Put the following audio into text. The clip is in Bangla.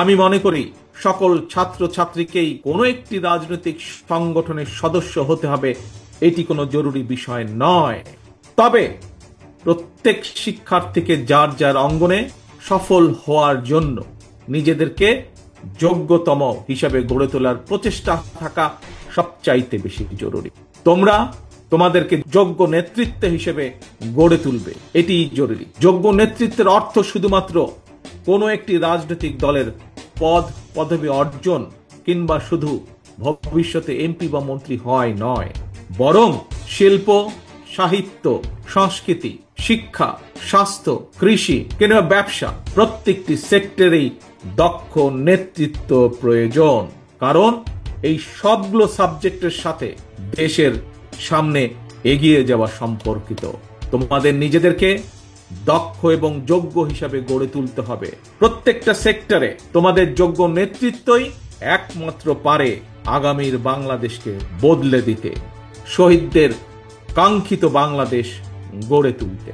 আমি মনে করি সকল ছাত্রছাত্রীকেই কোনো একটি রাজনৈতিক সংগঠনের সদস্য হতে হবে, এটি কোনো জরুরি বিষয় নয়। তবে প্রত্যেক শিক্ষার্থীকে যার যার অঙ্গনে সফল হওয়ার জন্য নিজেদেরকে যোগ্যতম হিসাবে গড়ে তোলার প্রচেষ্টা থাকা সবচাইতে বেশি জরুরি। তোমরা তোমাদেরকে যোগ্য নেতৃত্ব হিসেবে গড়ে তুলবে, এটি জরুরি। যোগ্য নেতৃত্বের অর্থ শুধুমাত্র কোনো একটি রাজনৈতিক দলের পদ পদবি অর্জন কিংবা শুধু ভবিষ্যতে এমপি বা মন্ত্রী হয় নয়, বরং শিল্প, সাহিত্য, সংস্কৃতি, শিক্ষা, স্বাস্থ্য, কৃষি কিংবা ব্যবসা প্রত্যেকটি সেক্টরেই দক্ষ নেতৃত্ব প্রয়োজন। কারণ এই সবগুলো সাবজেক্টের সাথে দেশের সামনে এগিয়ে যাওয়া সম্পর্কিত। তোমাদের নিজেদেরকে দক্ষ এবং যোগ্য হিসাবে গড়ে তুলতে হবে। প্রত্যেকটা সেক্টরে তোমাদের যোগ্য নেতৃত্বই একমাত্র পারে আগামীর বাংলাদেশকে বদলে দিতে, শহীদদের কাঙ্ক্ষিত বাংলাদেশ গড়ে তুলতে।